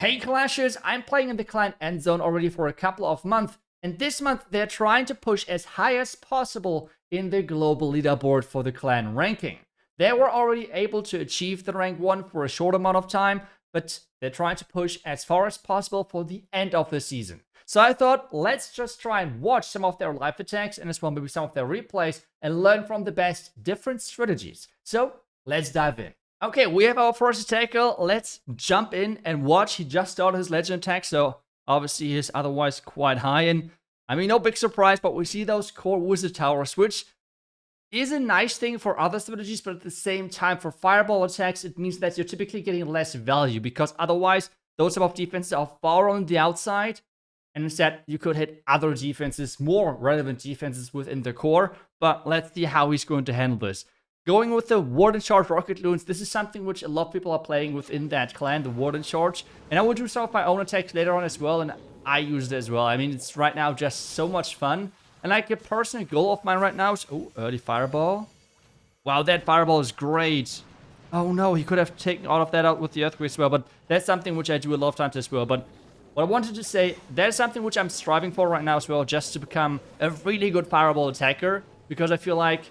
Hey Clashers, I'm playing in the clan endzone already for a couple of months, and this month they're trying to push as high as possible in the global leaderboard for the clan ranking. They were already able to achieve the rank 1 for a short amount of time, but they're trying to push as far as possible for the end of the season. So I thought, let's just try and watch some of their live attacks and as well maybe some of their replays and learn from the best different strategies. So let's dive in. Okay, we have our first attacker. Let's jump in and watch. He just started his legend attack, so obviously he's otherwise quite high. And I mean, no big surprise, but we see those core wizard towers, which is a nice thing for other strategies, but at the same time, for fireball attacks, it means that you're typically getting less value, because otherwise, those type of defenses are far on the outside, and instead, you could hit other defenses, more relevant defenses within the core. But let's see how he's going to handle this. Going with the Warden Charge Rocket Loons, this is something which a lot of people are playing within that clan, the Warden Charge. And I will do some of my own attacks later on as well, and I use it as well. I mean, it's right now just so much fun. And like a personal goal of mine right now is... Oh, early fireball. Wow, that fireball is great. Oh no, he could have taken all of that out with the earthquake as well, but that's something which I do a lot of times as well. But what I wanted to say, that's something which I'm striving for right now as well, just to become a really good fireball attacker, because I feel like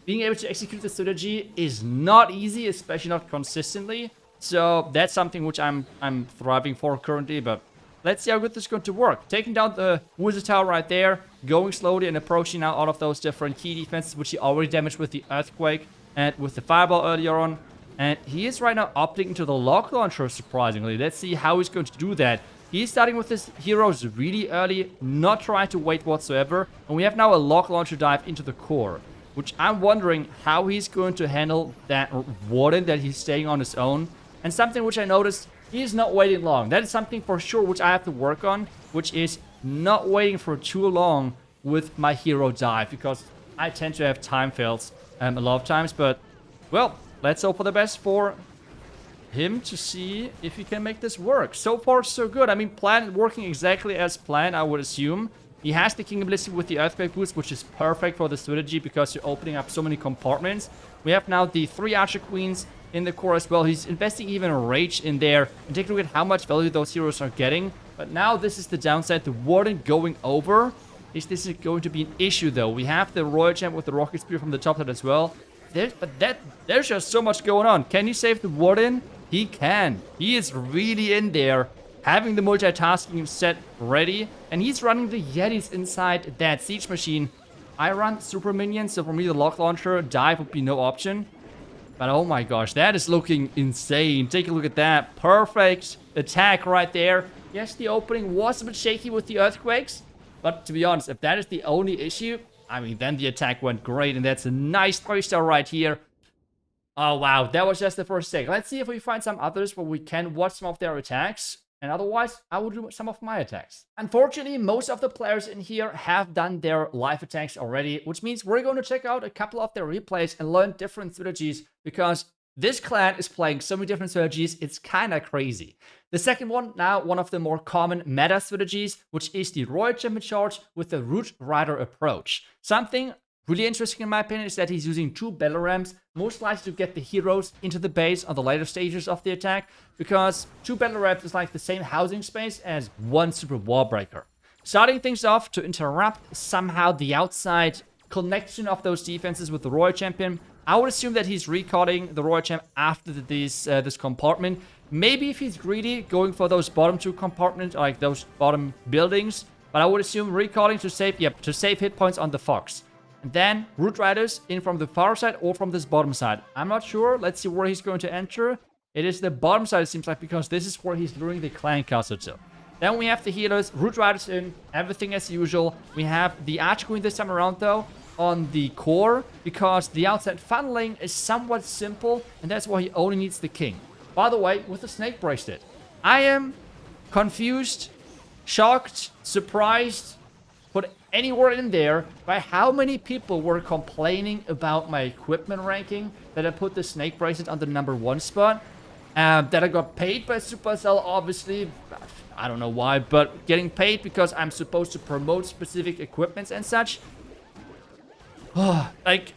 being able to execute the strategy is not easy, especially not consistently. So that's something which I'm thriving for currently, but let's see how good this is going to work. Taking down the wizard tower right there, going slowly and approaching now all of those different key defenses, which he already damaged with the earthquake and with the fireball earlier on. And he is right now opting into the lock launcher, surprisingly. Let's see how he's going to do that. He's starting with his heroes really early, not trying to wait whatsoever. And we have now a lock launcher dive into the core, which I'm wondering how he's going to handle that Warden that he's staying on his own. And something which I noticed, he's not waiting long. That is something for sure which I have to work on, which is not waiting for too long with my hero dive, because I tend to have time fails a lot of times. But, well, let's hope for the best for him to see if he can make this work. So far, so good. I mean, plan working exactly as planned, I would assume. He has the King Ballistic with the Earthquake boost, which is perfect for the strategy because you're opening up so many compartments. We have now the 3 Archer Queens in the core as well. He's investing even a Rage in there. And take a look at how much value those heroes are getting. But now this is the downside. The Warden going over. This is going to be an issue, though. We have the Royal Champ with the Rocket Spear from the top side as well. There's just so much going on. Can he save the Warden? He can. He is really in there, having the multitasking set ready, and he's running the Yetis inside that siege machine. I run super minions, so for me the lock launcher dive would be no option. But oh my gosh, that is looking insane. Take a look at that. Perfect attack right there. Yes, the opening was a bit shaky with the earthquakes, but to be honest, if that is the only issue, I mean, then the attack went great, and that's a nice 3-star right here. Oh wow, that was just the first take. Let's see if we find some others where we can watch some of their attacks. And otherwise, I will do some of my attacks. Unfortunately, most of the players in here have done their live attacks already, which means we're going to check out a couple of their replays and learn different strategies, because this clan is playing so many different strategies, it's kind of crazy. The second one, now one of the more common meta strategies, which is the Royal Champion Charge with the Root Rider approach. Something really interesting in my opinion is that he's using 2 battle rams, most likely to get the heroes into the base on the later stages of the attack, because 2 battle rams is like the same housing space as 1 super wall breaker. Starting things off to interrupt somehow the outside connection of those defenses with the Royal Champion. I would assume that he's recalling the Royal Champ after this compartment. Maybe if he's greedy, going for those bottom 2 compartments, like those bottom buildings. But I would assume recalling to save hit points on the Fox. And then Root Riders in from the far side or from this bottom side. I'm not sure. Let's see where he's going to enter. It is the bottom side, it seems like, because this is where he's luring the clan castle to. Then we have the healers, Root Riders in, everything as usual. We have the Archer Queen this time around, though, on the core, because the outside funneling is somewhat simple, and that's why he only needs the king. By the way, with the snake bracelet, I am confused, shocked, surprised, put anywhere in there by how many people were complaining about my equipment ranking, that I put the snake bracelet on the number 1 spot, that I got paid by Supercell, obviously. I don't know why, but getting paid because I'm supposed to promote specific equipments and such. Like,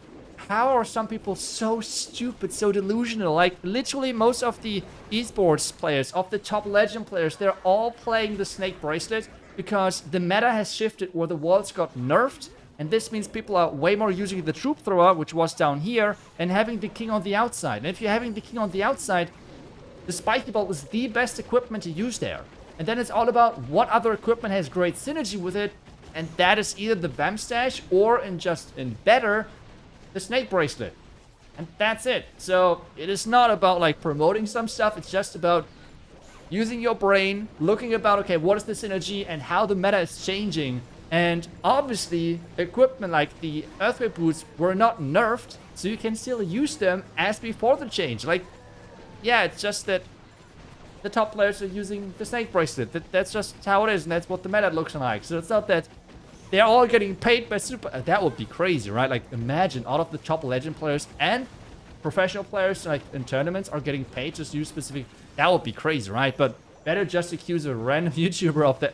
how are some people so stupid, so delusional? Like, literally most of the esports players, of the top legend players, they're all playing the Snake Bracelet because the meta has shifted where the walls got nerfed. And this means people are way more using the troop thrower, which was down here, and having the king on the outside. And if you're having the king on the outside, the spiky bolt is the best equipment to use there. And then it's all about what other equipment has great synergy with it. And that is either the Vamp Stash or, in better, the Snake Bracelet. And that's it. So it is not about like promoting some stuff. It's just about using your brain, looking about, okay, what is the synergy and how the meta is changing. And obviously, equipment like the Earthquake Boots were not nerfed, so you can still use them as before the change. Like, yeah, it's just that the top players are using the Snake Bracelet. That's just how it is, and that's what the meta looks like. So it's not that they're all getting paid by super... that would be crazy, right? Like, imagine all of the top legend players and professional players, like, in tournaments are getting paid to use specific... That would be crazy, right? But better just accuse a random YouTuber of that...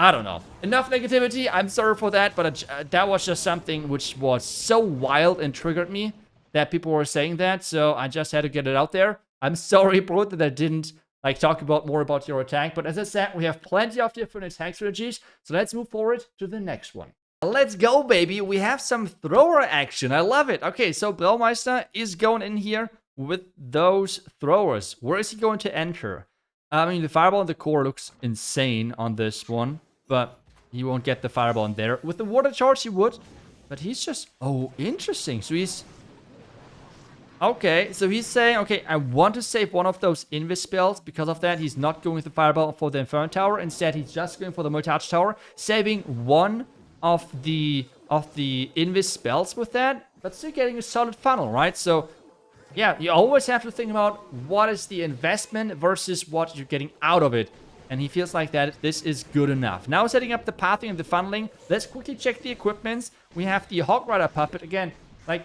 I don't know. Enough negativity. I'm sorry for that, but that was just something which was so wild and triggered me that people were saying that. So I just had to get it out there. I'm sorry, bro, that I didn't like talk about more about your attack. But as I said, we have plenty of different attack strategies. So let's move forward to the next one. Let's go, baby. We have some thrower action. I love it. Okay, so Braumeister is going in here with those throwers. Where is he going to enter? I mean, the fireball in the core looks insane on this one. But he won't get the fireball in there. With the water charge, he would. But he's just... Oh, interesting. So he's... Okay, so he's saying, okay, I want to save one of those invis spells. Because of that, he's not going with the fireball for the Inferno Tower. Instead, he's just going for the Multi-Touch Tower. Saving one of the invis spells with that. But still getting a solid funnel, right? So, yeah, you always have to think about what is the investment versus what you're getting out of it. And he feels like that this is good enough. Now setting up the pathing and the funneling. Let's quickly check the equipments. We have the Hog Rider puppet. Again, like,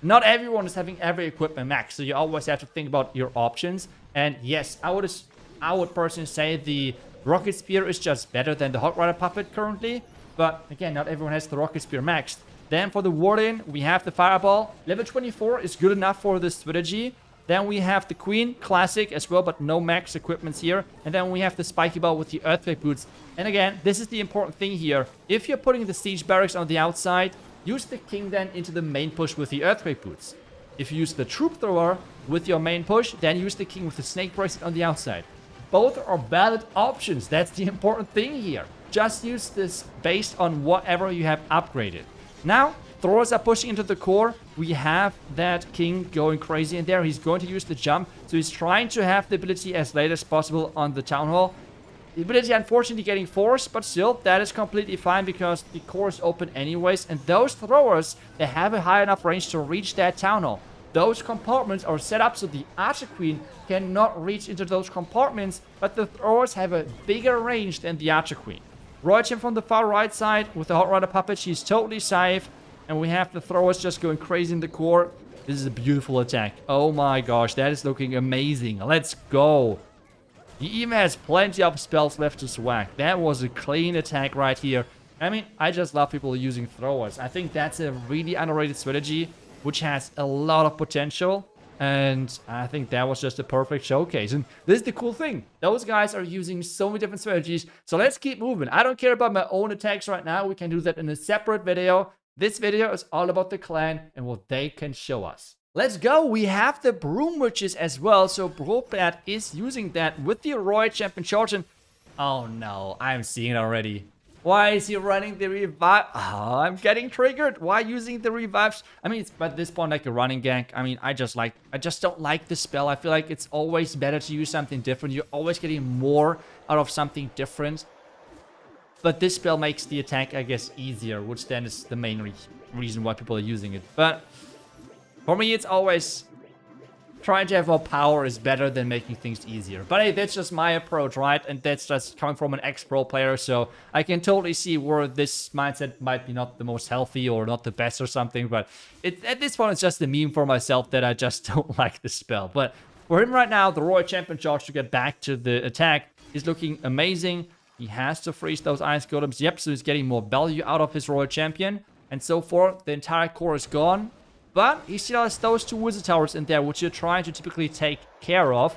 not everyone is having every equipment max. So you always have to think about your options. And yes, I would personally say the Rocket Spear is just better than the Hog Rider puppet currently. But again, not everyone has the Rocket Spear maxed. Then for the Warden, we have the Fireball. Level 24 is good enough for this strategy. Then we have the Queen, classic as well, but no max equipments here. And then we have the Spiky Ball with the Earthquake Boots. And again, this is the important thing here. If you're putting the Siege Barracks on the outside, use the King then into the main push with the Earthquake Boots. If you use the Troop Thrower with your main push, then use the King with the Snake Bracelet on the outside. Both are valid options. That's the important thing here. Just use this based on whatever you have upgraded. Now, throwers are pushing into the core. We have that King going crazy in there. He's going to use the jump. So he's trying to have the ability as late as possible on the Town Hall. The ability unfortunately getting forced, but still, that is completely fine because the core is open anyways. And those throwers, they have a high enough range to reach that Town Hall. Those compartments are set up so the Archer Queen cannot reach into those compartments, but the throwers have a bigger range than the Archer Queen. Roychem from the far right side with the Hot Rider puppet. She's totally safe. And we have the throwers just going crazy in the core. This is a beautiful attack. Oh my gosh, that is looking amazing. Let's go. He even has plenty of spells left to swag. That was a clean attack right here. I mean, I just love people using throwers. I think that's a really underrated strategy, which has a lot of potential. And I think that was just a perfect showcase. And this is the cool thing. Those guys are using so many different strategies. So let's keep moving. I don't care about my own attacks right now. We can do that in a separate video. This video is all about the clan and what they can show us. Let's go. We have the Broom Witches as well. So Bropat is using that with the Royal Champion charge. And oh no, I'm seeing it already. Why is he running the revive? Oh, I'm getting triggered. Why using the revives? I mean, it's at this point like a running gank. I mean, I just don't like the spell. I feel like it's always better to use something different. You're always getting more out of something different. But this spell makes the attack, I guess, easier, which then is the main reason why people are using it. But for me, it's always trying to have more power is better than making things easier. But hey, that's just my approach, right? And that's just coming from an ex-pro player, so I can totally see where this mindset might be not the most healthy or not the best or something. But at this point, it's just a meme for myself that I just don't like the spell. But for him right now, the Royal Champion charge to get back to the attack is looking amazing. He has to freeze those Ice Golems. Yep, so he's getting more value out of his Royal Champion. And so far, the entire core is gone. But he still has those 2 wizard towers in there, which you're trying to typically take care of.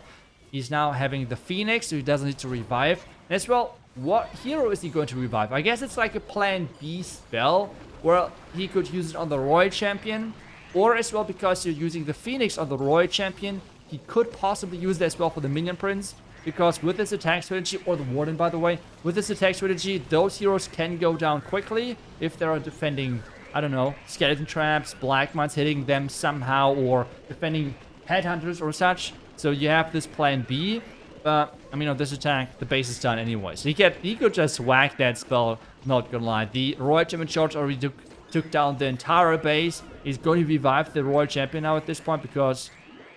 He's now having the Phoenix, so he doesn't need to revive. And as well, what hero is he going to revive? I guess it's like a plan B spell, where he could use it on the Royal Champion. Or as well, because you're using the Phoenix on the Royal Champion, he could possibly use it as well for the Minion Prince. Because with this attack strategy, or the Warden by the way, with this attack strategy, those heroes can go down quickly if they are defending, I don't know, skeleton traps, black mines hitting them somehow, or defending headhunters or such. So you have this plan B. But, I mean, on this attack, the base is done anyway. So he could just whack that spell, not gonna lie. The Royal Champion charge already took down the entire base. He's going to revive the Royal Champion now at this point, because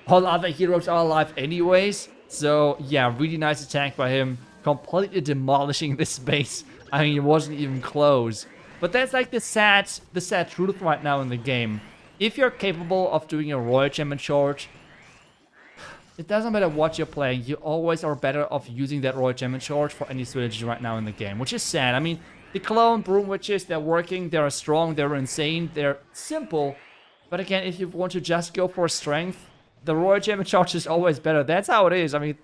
all other heroes are alive anyways. So, yeah, really nice attack by him. Completely demolishing this base. I mean, it wasn't even close. But that's like the sad truth right now in the game. If you're capable of doing a Royal Champion charge, it doesn't matter what you're playing. You always are better off using that Royal Champion charge for any strategy right now in the game, which is sad. I mean, the clone broom witches, they're working, they're strong, they're insane, they're simple. But again, if you want to just go for strength, the Royal Champion charge is always better. That's how it is. I mean,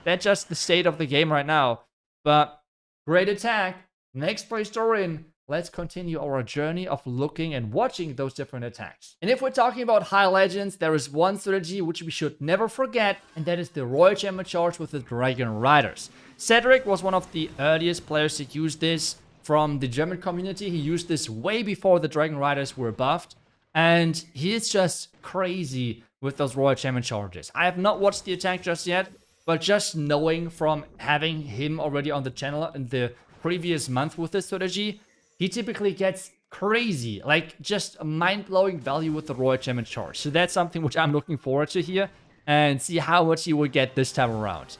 that's just the state of the game right now. But great attack. Next Praetorian. Let's continue our journey of looking and watching those different attacks. And if we're talking about high legends, there is one strategy which we should never forget, and that is the Royal Champion charge with the Dragon Riders. Cedric was one of the earliest players to use this from the German community. He used this way before the Dragon Riders were buffed, and he is just crazy with those Royal Champion charges. I have not watched the attack just yet, but just knowing from having him already on the channel in the previous month with this strategy, he typically gets crazy, like just a mind-blowing value with the Royal Champion charge. So that's something which I'm looking forward to here, and see how much he will get this time around.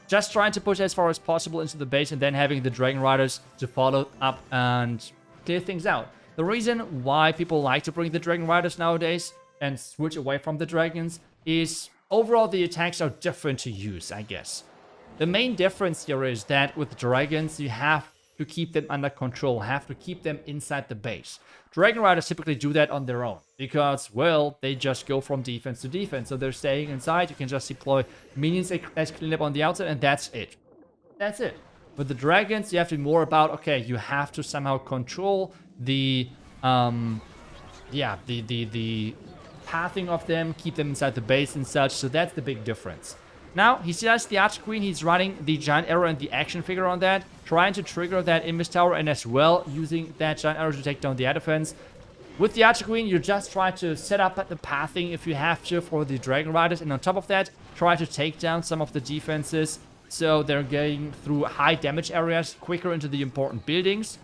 Just trying to push as far as possible into the base, and then having the Dragon Riders to follow up and clear things out. The reason why people like to bring the Dragon Riders nowadays and switch away from the dragons is overall the attacks are different to use, I guess. The main difference here is that with dragons, you have to keep them under control, have to keep them inside the base. Dragon Riders typically do that on their own because, well, they just go from defense to defense. So they're staying inside. You can just deploy minions as cleanup on the outside, and that's it. That's it. With the dragons, you have to be more about, okay, you have to somehow control the pathing of them, keep them inside the base and such. So that's the big difference. Now, he still has the Archqueen. He's running the Giant Arrow and the action figure on that, trying to trigger that Image Tower, and as well using that Giant Arrow to take down the air defense. With the Archqueen, you just try to set up the pathing if you have to for the Dragon Riders, and on top of that, try to take down some of the defenses so they're getting through high damage areas quicker into the important buildings.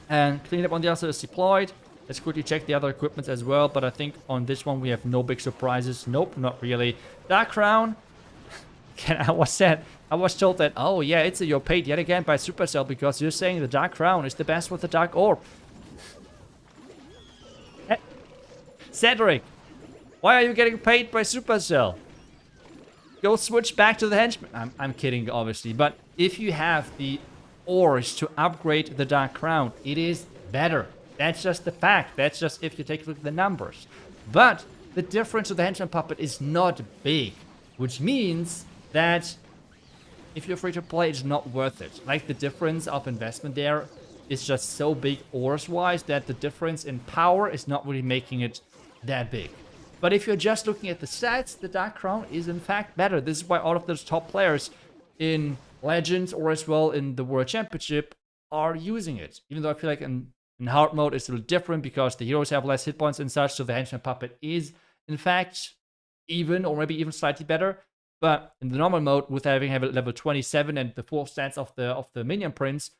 And cleanup on the other side is deployed. Let's quickly check the other equipment as well, but I think on this one we have no big surprises. Nope, not really. Dark Crown. I was told that, oh yeah, iTzu, you're paid yet again by Supercell because you're saying the Dark Crown is the best with the Dark Orb. Cedric, why are you getting paid by Supercell? Go switch back to the henchman. I'm kidding, obviously, but if you have the ores to upgrade the Dark Crown, it is better. That's just the fact. That's just if you take a look at the numbers. But the difference with the henchman puppet is not big, which means that if you're free to play, it's not worth it. Like, the difference of investment there is just so big ores-wise that the difference in power is not really making it that big. But if you're just looking at the stats, the Dark Crown is in fact better. This is why all of those top players in Legends or as well in the World Championship are using it. Even though I feel like in hard mode it's a little different because the heroes have less hit points and such, so the henchman puppet is in fact even or maybe even slightly better. But in the normal mode, with having level 27 and the full stats of the Minion Prince,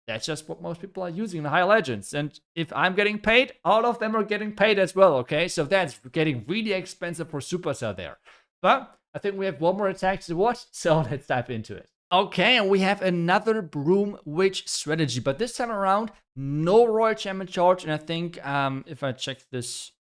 that's just what most people are using in the high legends. And if I'm getting paid, all of them are getting paid as well, okay? So that's getting really expensive for Supercell there. But I think we have one more attack to watch, so let's dive into it. Okay, and we have another Broom Witch strategy, but this time around, no Royal Champion charge. And I think if I check this,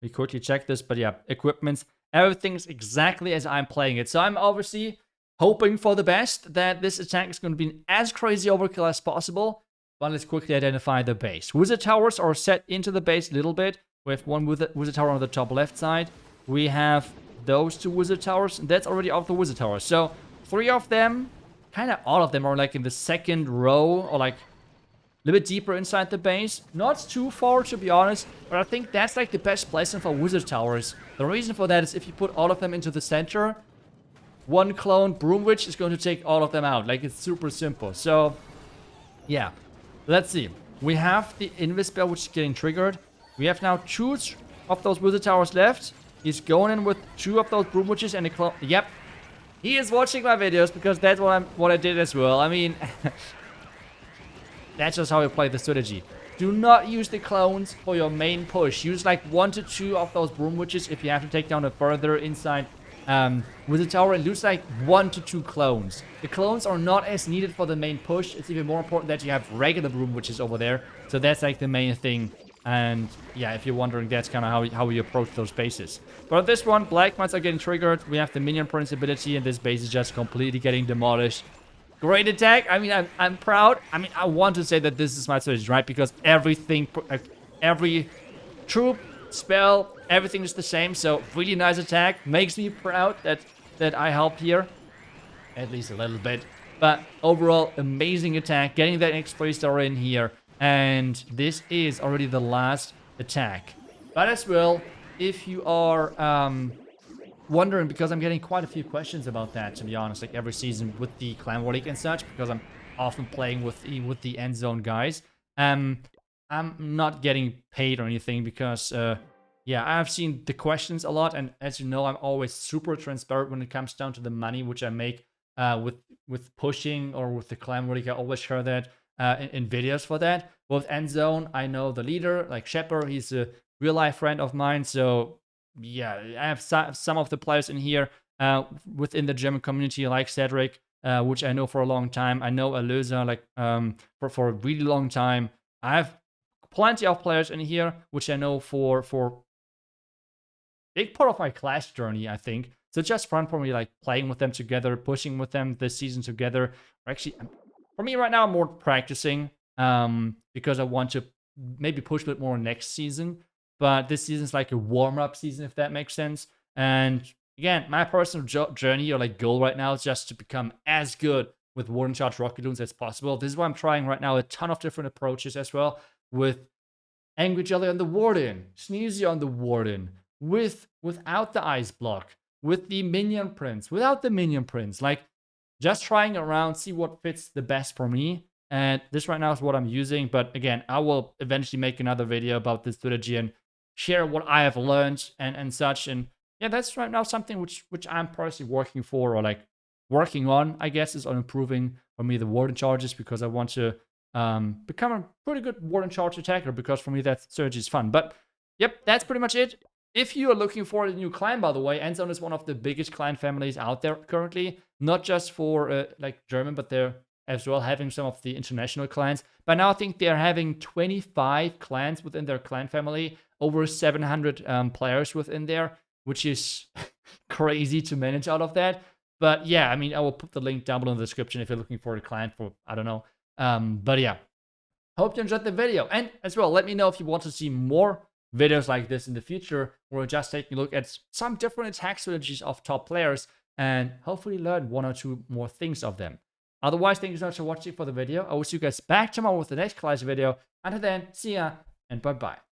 we quickly check this, but yeah, equipments. Everything's exactly as I'm playing it. So I'm obviously hoping for the best, that this attack is going to be as crazy overkill as possible. But let's quickly identify the base. Wizard towers are set into the base a little bit We have one wizard tower on the top left side. We have those 2 wizard towers, and that's already off the wizard tower. So 3 of them, kind of all of them are like in the second row, or like a little bit deeper inside the base. Not too far, to be honest, but I think that's like the best placement for wizard towers. The reason for that is if you put all of them into the center, one clone broom witch is going to take all of them out. Like, it's super simple. So yeah, let's see. We have the invis spell, which is getting triggered. We have now 2 of those wizard towers left. He's going in with 2 of those broom witches and a clone. Yep, he is watching my videos because that's what I did as well. I mean, that's just how you play the strategy. Do not use the clones for your main push. Use like 1 to 2 of those broom witches if you have to take down a further inside wizard tower, and lose like 1 to 2 clones. The clones are not as needed for the main push. It's even more important that you have regular broom witches over there. So that's like the main thing. And yeah, if you're wondering, that's kind of how we approach those bases. But on this one, black mines are getting triggered. We have the minion prince ability, and this base is just completely getting demolished. Great attack. I mean, I'm proud. I mean, I want to say that this is my strategy, right? Because everything, every troop, spell, everything is the same. So really nice attack. Makes me proud that I helped here, at least a little bit. But overall, amazing attack. Getting that X3 star in here. And this is already the last attack. But as well, if you are wondering, because I'm getting quite a few questions about that, to be honest, like every season with the Clan War League and such, because I'm often playing with the end zone guys. I'm not getting paid or anything because, yeah, I've seen the questions a lot. And as you know, I'm always super transparent when it comes down to the money which I make with pushing or with the Clan War League. I always share that. In videos for that. With endzone, I know the leader, like Shepard. He's a real life friend of mine. So yeah, I have some of the players in here within the German community, like Cedric, which I know for a long time. I know Alösa, like for a really long time. I have plenty of players in here, which I know for big part of my class journey, I think. So just fun for me, like playing with them together, pushing with them this season together. Or actually, for me right now, I'm more practicing because I want to maybe push a bit more next season. But this season is like a warm-up season, if that makes sense. And again, my personal journey or like goal right now is just to become as good with Warden Charge Rocket Loons as possible. This is why I'm trying right now a ton of different approaches as well, with Angry Jelly on the Warden, Sneezy on the Warden, without the Ice Block, with the Minion Prince, without the Minion Prince. Like, just trying around, see what fits the best for me. And this right now is what I'm using. But again, I will eventually make another video about this strategy and share what I have learned and such. And yeah, that's right now something which I'm personally working for, or like working on, I guess, is on improving for me the Warden charges, because I want to become a pretty good Warden charge attacker, because for me that strategy is fun. But yep, that's pretty much it. If you are looking for a new clan, by the way, Endzone is one of the biggest clan families out there currently. Not just for like German, but they're as well having some of the international clans. By now, I think they're having 25 clans within their clan family, over 700 players within there, which is crazy to manage out of that. But yeah, I mean, I will put the link down below in the description if you're looking for a clan for, I don't know. But yeah, hope you enjoyed the video. And as well, let me know if you want to see more videos like this in the future, where we're just taking a look at some different attack strategies of top players and hopefully learn 1 or 2 more things of them. Otherwise, thank you so much for watching for the video. I will see you guys back tomorrow with the next class video. Until then, see ya and bye-bye.